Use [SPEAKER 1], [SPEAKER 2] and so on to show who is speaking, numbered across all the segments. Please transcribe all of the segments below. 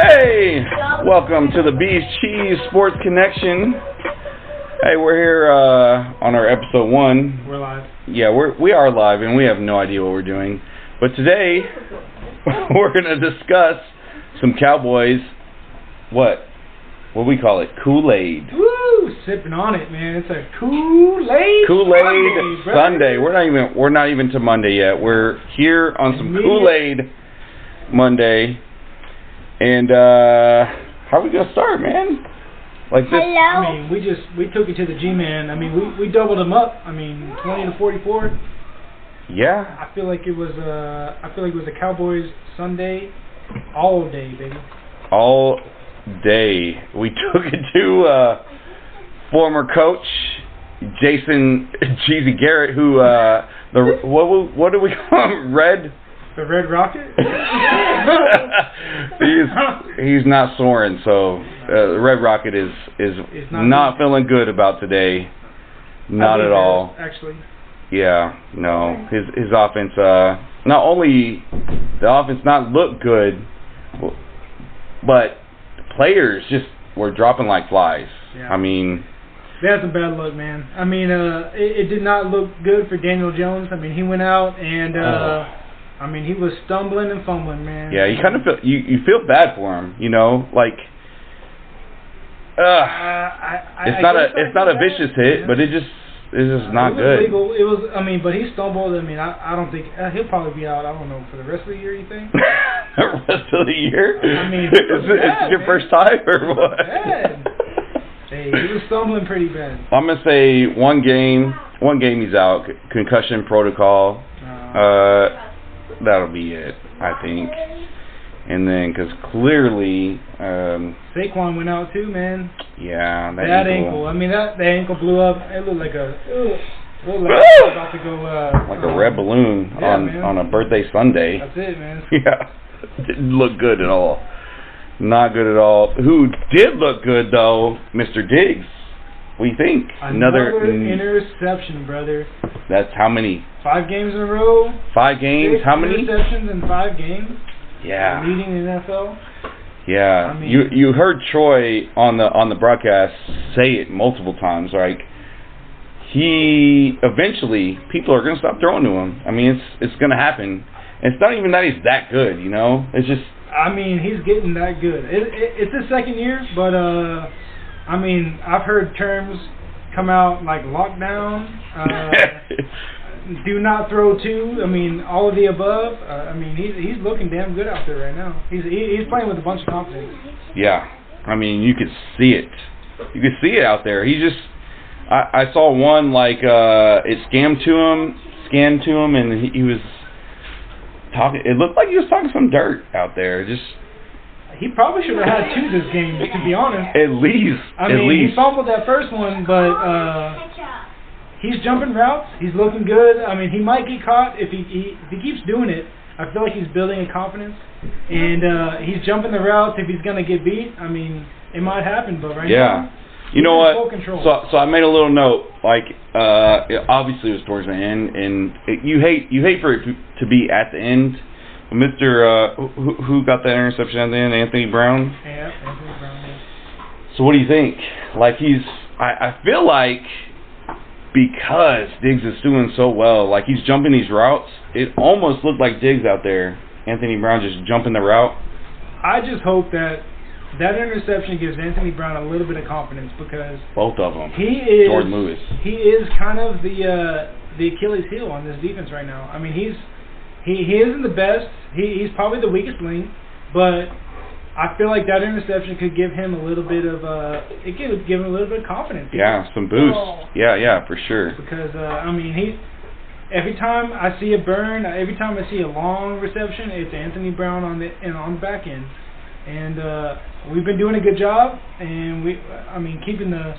[SPEAKER 1] Hey, welcome to the Beez Cheez Sports Connection. Hey, we're here on our episode 1.
[SPEAKER 2] We're live.
[SPEAKER 1] Yeah, we are live, and we have no idea what we're doing. But today, we're going to discuss some Cowboys, what we call it, cool-aide.
[SPEAKER 2] Woo! Sipping on it, man. It's a cool-aide
[SPEAKER 1] Sunday. We're not even to Monday yet. We're here on some cool-aide Monday. And how are we gonna start, man? Like this?
[SPEAKER 3] Hello.
[SPEAKER 2] I mean, we took it to the G-man. I mean, we doubled them up. I mean, 20 to 44.
[SPEAKER 1] Yeah.
[SPEAKER 2] I feel like it was a Cowboys Sunday, all day, baby. All
[SPEAKER 1] day. We took it to former coach Jason Cheezy Garrett, who what do we call him?
[SPEAKER 2] The Red Rocket?
[SPEAKER 1] he's not soaring, so the Red Rocket is not feeling good about today. Not at all.
[SPEAKER 2] Actually.
[SPEAKER 1] Yeah, no. His offense, not only the offense not looked good, but players just were dropping like flies.
[SPEAKER 2] Yeah.
[SPEAKER 1] I mean,
[SPEAKER 2] they had some bad luck, man. I mean, it did not look good for Daniel Jones. I mean, he went out and I mean, he was stumbling and fumbling, man.
[SPEAKER 1] Yeah, you kind of feel you feel bad for him, you know, like it's not a vicious hit, but it's just not good.
[SPEAKER 2] Legal. It was, I mean, but he stumbled. I mean, I don't think he'll probably be out. I don't know, for the rest of the year. You think?
[SPEAKER 1] The rest of the year?
[SPEAKER 2] I mean,
[SPEAKER 1] it's your first time or what?
[SPEAKER 2] Bad. Hey, he was stumbling pretty bad.
[SPEAKER 1] I'm gonna say one game he's out, concussion protocol. That'll be it, I think. And then, because clearly,
[SPEAKER 2] Saquon went out too, man.
[SPEAKER 1] Yeah,
[SPEAKER 2] that ankle. I mean, the ankle blew up. It looked like about to go
[SPEAKER 1] like a red balloon on a birthday Sunday.
[SPEAKER 2] That's it, man.
[SPEAKER 1] Yeah, didn't look good at all. Not good at all. Who did look good though, Mr. Diggs? What do you think?
[SPEAKER 2] Another interception, brother.
[SPEAKER 1] That's how many?
[SPEAKER 2] 5 games in a row.
[SPEAKER 1] 5 games.
[SPEAKER 2] 6
[SPEAKER 1] how many?
[SPEAKER 2] Interceptions in 5 games.
[SPEAKER 1] Yeah.
[SPEAKER 2] Leading the NFL.
[SPEAKER 1] Yeah.
[SPEAKER 2] I mean,
[SPEAKER 1] you heard Troy on the broadcast say it multiple times. Like, he eventually people are gonna stop throwing to him. I mean, it's gonna happen. And it's not even that he's that good, you know. It's just.
[SPEAKER 2] I mean, he's getting that good. It's his second year, but I mean, I've heard terms come out like lockdown, do not throw to. I mean, all of the above. I mean, he's looking damn good out there right now. He's playing with a bunch of confidence.
[SPEAKER 1] Yeah, I mean, you could see it. You could see it out there. He just, I saw one like it scanned to him, and he was talking. It looked like he was talking some dirt out there. Just.
[SPEAKER 2] He probably should have had 2 this game, to be honest.
[SPEAKER 1] At least.
[SPEAKER 2] He fumbled that first one, but he's jumping routes. He's looking good. I mean, he might get caught if he keeps doing it. I feel like he's building a confidence, and he's jumping the routes. If he's gonna get beat, I mean, it might happen. But right now,
[SPEAKER 1] you know what?
[SPEAKER 2] Full control.
[SPEAKER 1] So I made a little note. Like, obviously it was towards the end, and you hate for it to be at the end. Mr. Who got that interception at the end? Anthony Brown?
[SPEAKER 2] Yeah, Anthony Brown. Yeah.
[SPEAKER 1] So what do you think? Like, I feel like because Diggs is doing so well, like he's jumping these routes, it almost looked like Diggs out there. Anthony Brown just jumping the route.
[SPEAKER 2] I just hope that interception gives Anthony Brown a little bit of confidence, because
[SPEAKER 1] both of them.
[SPEAKER 2] He is
[SPEAKER 1] Jordan Lewis.
[SPEAKER 2] He is kind of the Achilles heel on this defense right now. I mean, he isn't the best. He's probably the weakest link, but I feel like that interception could give him a little bit of confidence.
[SPEAKER 1] Yeah, some boost. Yeah, for sure.
[SPEAKER 2] Because I mean, every time I see a burn, every time I see a long reception, it's Anthony Brown on the back end, and we've been doing a good job. And keeping the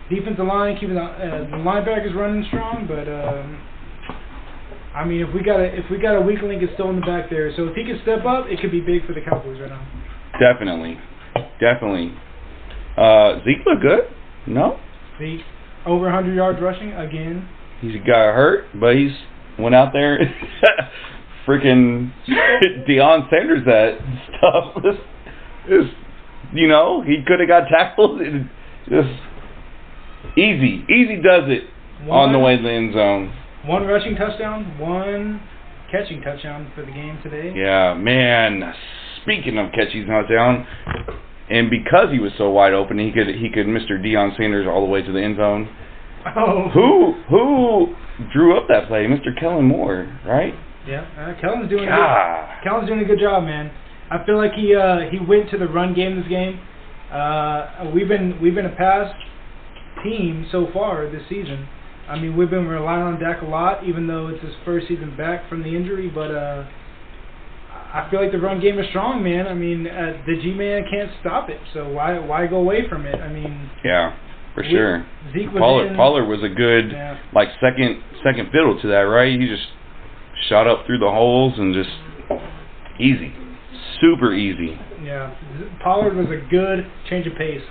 [SPEAKER 2] defensive line, keeping the linebackers running strong, but. I mean, if we got a weak link, it's still in the back there. So if he can step up, it could be big for the Cowboys right now.
[SPEAKER 1] Definitely. Zeke look good? No?
[SPEAKER 2] Zeke, over 100 yards rushing again.
[SPEAKER 1] He's got hurt, but he's went out there. Freaking Deion Sanders that stuff. It's, you know, he could have got tackled. Just easy does it on the way to the end zone.
[SPEAKER 2] 1 rushing touchdown, 1 catching touchdown for the game today.
[SPEAKER 1] Yeah, man. Speaking of catching touchdown, and because he was so wide open, he could Mr. Deion Sanders all the way to the end zone.
[SPEAKER 2] Oh.
[SPEAKER 1] Who drew up that play? Mr. Kellen Moore, right?
[SPEAKER 2] Yeah, Kellen's doing a good job, man. I feel like he went to the run game this game. We've been a pass team so far this season. I mean, we've been relying on Dak a lot, even though it's his first season back from the injury. But I feel like the run game is strong, man. I mean, the G-Man can't stop it, so why go away from it? I mean,
[SPEAKER 1] yeah, for sure.
[SPEAKER 2] Zeke was
[SPEAKER 1] Pollard was a good like second fiddle to that, right? He just shot up through the holes and just easy, super easy.
[SPEAKER 2] Yeah, Pollard was a good change of pace.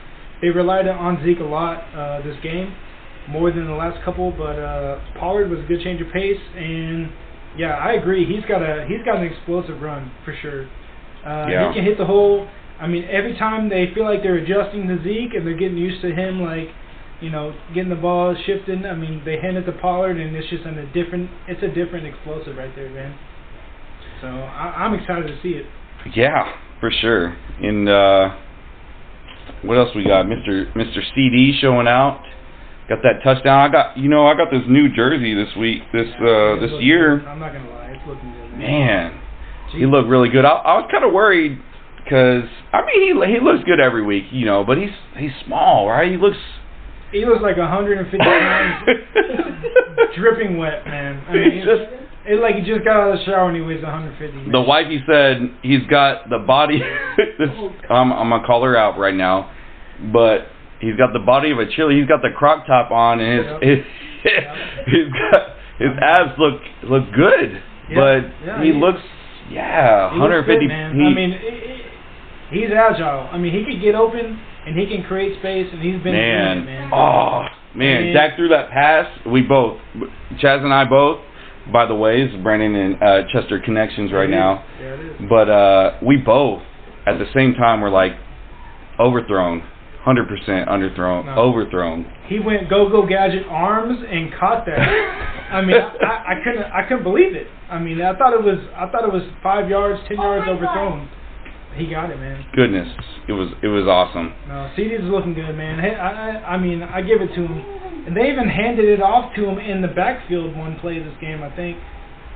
[SPEAKER 2] They relied on Zeke a lot this game, more than the last couple, but Pollard was a good change of pace, and yeah, I agree. He's got an explosive run for sure. He can hit the hole. I mean, every time they feel like they're adjusting to Zeke and they're getting used to him, like, you know, getting the ball shifting. I mean, they hand it to Pollard, and it's just a different explosive right there, man. So I'm excited to see it.
[SPEAKER 1] Yeah, for sure. And what else we got? Mr. CD showing out. Got that touchdown. I got this new jersey this year.
[SPEAKER 2] I'm not gonna lie, it's looking good.
[SPEAKER 1] Man, he looked really good. I was kind of worried because I mean he looks good every week, you know, but he's small, right? He looks like 150 pounds, dripping wet, man. I mean, it's like he just got out of the shower and he weighs 150. Man. The wifey said he's got the body. I'm gonna call her out right now, but. He's got the body of a chili. He's got the crop top on, and his abs look good. But he looks 150.
[SPEAKER 2] Good, I mean, he's agile. I mean, he can get open and he can create space, and he's been doing it, man.
[SPEAKER 1] Oh man, Dak threw that pass. We both, Chaz and I both. By the way, it's Brandon and Chester Connections right now.
[SPEAKER 2] Yeah, it is.
[SPEAKER 1] But we both at the same time were like overthrown. 100% underthrown, overthrown.
[SPEAKER 2] He went go gadget arms and caught that. I mean, I couldn't believe it. I mean, I thought it was 5 yards, 10 yards overthrown. He got it, man.
[SPEAKER 1] Goodness, it was awesome.
[SPEAKER 2] No, CD's looking good, man. I mean, I give it to him, and they even handed it off to him in the backfield one play this game, I think,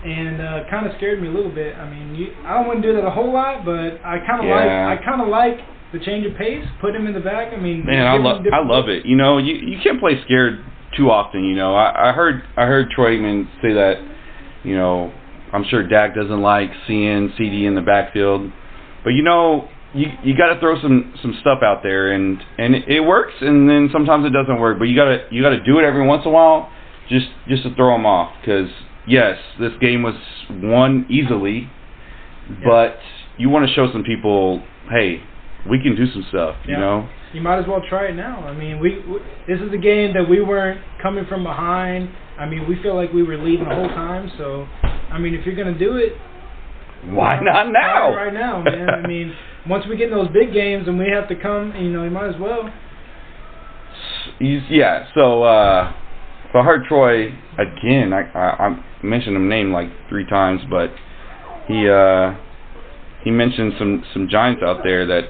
[SPEAKER 2] and kind of scared me a little bit. I mean, I don't want to do that a whole lot, but I kind of like the change of pace, put him in the back. I mean,
[SPEAKER 1] man, I love it. You know, you can't play scared too often. You know, I heard Troy Aikman say that. You know, I'm sure Dak doesn't like seeing CD in the backfield, but you know, you got to throw some stuff out there, and it works, and then sometimes it doesn't work. But you got to do it every once in a while, just to throw them off. Because yes, this game was won easily, but you want to show some people, hey. We can do some stuff, you know.
[SPEAKER 2] You might as well try it now. I mean, this is a game that we weren't coming from behind. I mean, we feel like we were leading the whole time. So, I mean, if you're gonna do it,
[SPEAKER 1] why not now?
[SPEAKER 2] Right now, man. I mean, once we get in those big games and we have to come, you know, you might as well.
[SPEAKER 1] Yeah. So I heard Troy again. I mentioned his name like 3 times, but he mentioned some Giants out there that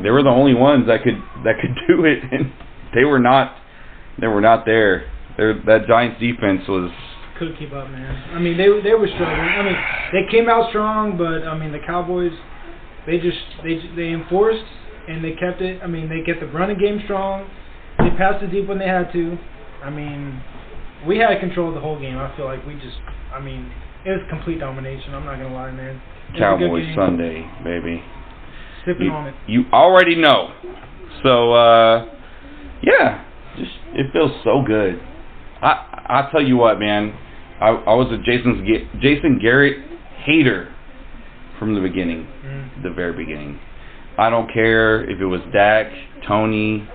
[SPEAKER 1] they were the only ones that could do it, and they were not there. That Giants defense
[SPEAKER 2] couldn't keep up, man. I mean, they were struggling. I mean, they came out strong, but I mean, the Cowboys they enforced and they kept it. I mean, they kept the running game strong. They passed it deep when they had to. I mean, we had control of the whole game. I feel like it was complete domination. I'm not gonna lie, man.
[SPEAKER 1] Cowboys Sunday, baby.
[SPEAKER 2] Sipping on it.
[SPEAKER 1] You already know. So yeah, it feels so good. I tell you what, man. I was a Jason Garrett hater from the beginning, the very beginning. I don't care if it was Dak, Tony.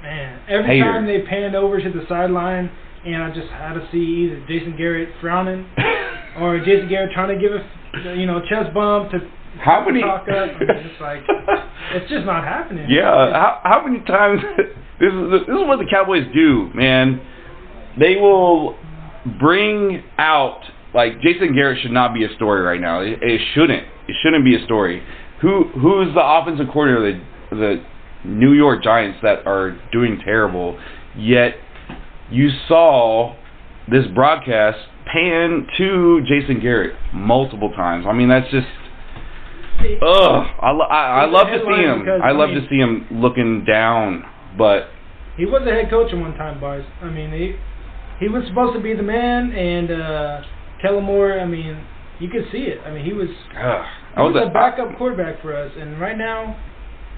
[SPEAKER 2] Man, every time they panned over to the sideline, and I just had to see either Jason Garrett frowning or Jason Garrett trying to give a chest bump to
[SPEAKER 1] How many?
[SPEAKER 2] Talk up. I mean, it's like it's just not happening.
[SPEAKER 1] Yeah. How many times? This is what the Cowboys do, man. They will bring out, like, Jason Garrett should not be a story right now. It shouldn't. It shouldn't be a story. Who's the offensive coordinator of the New York Giants that are doing terrible? Yet you saw this broadcast pan to Jason Garrett multiple times. I mean, that's just. Ugh. I love to see him. I love to see him looking down, but.
[SPEAKER 2] He was a head coach at one time, boys. I mean, he was supposed to be the man, and Kellen Moore, I mean, you could see it. I mean, he was a backup quarterback for us, and right now,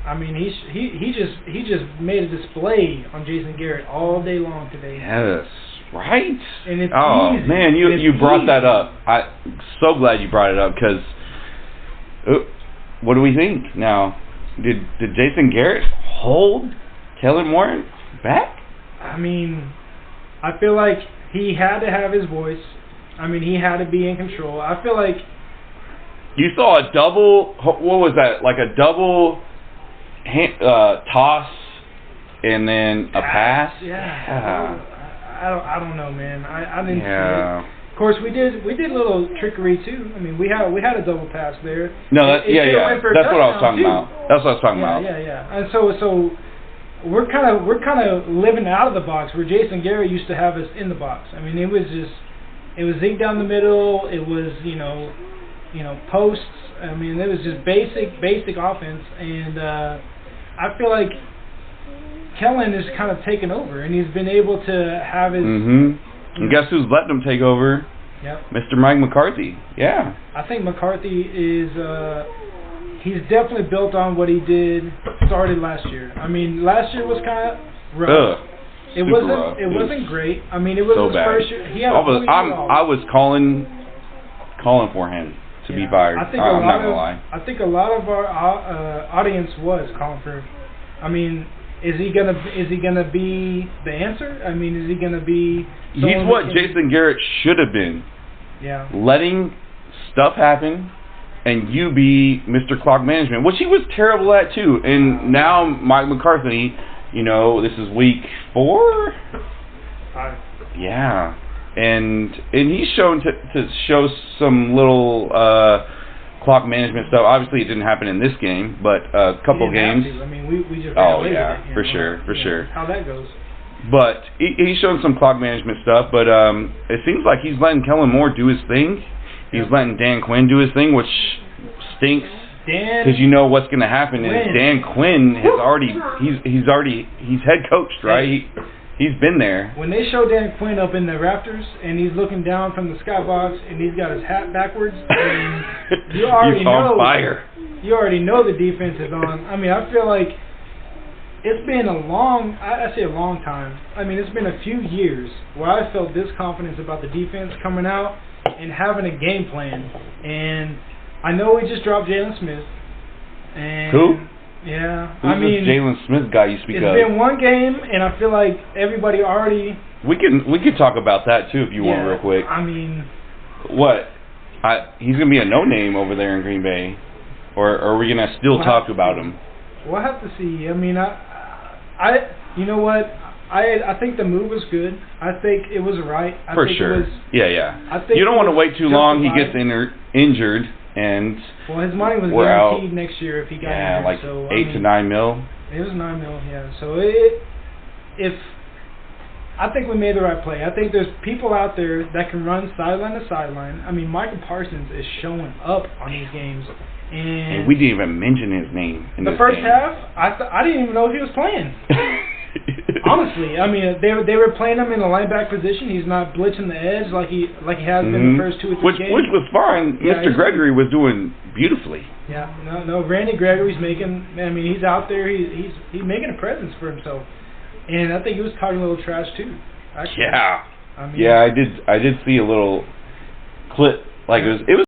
[SPEAKER 2] I mean, he just made a display on Jason Garrett all day long today.
[SPEAKER 1] Yes, right.
[SPEAKER 2] And it's easy.
[SPEAKER 1] Man, you brought that up. I'm so glad you brought it up, because what do we think now? Did Jason Garrett hold Kellen Moore back?
[SPEAKER 2] I mean, I feel like he had to have his voice. I mean, he had to be in control. I feel like
[SPEAKER 1] you saw a double. What was that? Like a double toss and then a pass.
[SPEAKER 2] Yeah. I don't know, man. I didn't see it. Of course, we did a little trickery too. I mean, we had a double pass there.
[SPEAKER 1] No, that's what I was talking about. That's what I was talking about.
[SPEAKER 2] Yeah. And so we're kind of living out of the box where Jason Garrett used to have us in the box. I mean, it was zig down the middle. It was posts. I mean, it was just basic offense, and I feel like Kellen has kind of taken over, and he's been able to have his.
[SPEAKER 1] And guess who's letting him take over?
[SPEAKER 2] Yep.
[SPEAKER 1] Mr. Mike McCarthy. Yeah.
[SPEAKER 2] I think McCarthy is. He's definitely built on what he started last year. I mean, last year was kind of rough. It wasn't great. I mean, it was
[SPEAKER 1] so
[SPEAKER 2] his
[SPEAKER 1] bad.
[SPEAKER 2] first year. He had
[SPEAKER 1] I was calling for him to be fired. I'm not gonna lie.
[SPEAKER 2] I think a lot of our audience was calling for him. I mean, is he gonna be the answer? I mean, is he gonna be?
[SPEAKER 1] He's what Jason Garrett should have been.
[SPEAKER 2] Yeah.
[SPEAKER 1] Letting stuff happen. And you be Mr. Clock Management, which he was terrible at too. And now Mike McCarthy, this is week 4.
[SPEAKER 2] 5.
[SPEAKER 1] Yeah, and he's shown to show some little clock management stuff. Obviously, it didn't happen in this game, but a couple games.
[SPEAKER 2] I mean, we just ran away with it,
[SPEAKER 1] for sure.
[SPEAKER 2] How that goes.
[SPEAKER 1] But he's shown some clock management stuff. But it seems like he's letting Kellen Moore do his thing. He's letting Dan Quinn do his thing, which stinks because you know what's going to happen is Dan Quinn has he's head coached, right? He's been there.
[SPEAKER 2] When they show Dan Quinn up in the rafters and he's looking down from the skybox and he's got his hat backwards, and you already know
[SPEAKER 1] fire.
[SPEAKER 2] You already know the defense is on. I mean, I feel like it's been I say a long time. I mean, it's been a few years where I felt this confidence about the defense coming out and having a game plan. And I know we just dropped Jalen Smith. And
[SPEAKER 1] who?
[SPEAKER 2] Yeah.
[SPEAKER 1] Who's this Jalen Smith guy you speak of?
[SPEAKER 2] It's been one game, and I feel like everybody already.
[SPEAKER 1] We could talk about that too if you want, real quick.
[SPEAKER 2] I mean,
[SPEAKER 1] what? He's gonna be a no name over there in Green Bay, or are we gonna still talk about him?
[SPEAKER 2] We'll have to see. I mean, you know what? I think the move was good. I think it was right.
[SPEAKER 1] For sure. I think you don't want to wait too long. He gets injured, and
[SPEAKER 2] his money was guaranteed next year if he got injured.
[SPEAKER 1] Yeah, like so, 8 to 9 mil.
[SPEAKER 2] It was 9 mil. Yeah. So I think we made the right play. I think there's people out there that can run sideline to sideline. I mean, Michael Parsons is showing up on these games. And
[SPEAKER 1] we didn't even mention his name in
[SPEAKER 2] the first half. I didn't even know if he was playing. Honestly, I mean, they were playing him in a linebacker position. He's not blitzing the edge like he has been the first 2 or 3 games.
[SPEAKER 1] Which was fine. Yeah, Mr. Gregory was doing beautifully.
[SPEAKER 2] Yeah, no. Randy Gregory's making. I mean, he's out there. He's making a presence for himself, and I think he was talking a little trash too. Actually.
[SPEAKER 1] Yeah.
[SPEAKER 2] I mean,
[SPEAKER 1] I did see a little clip. Like it was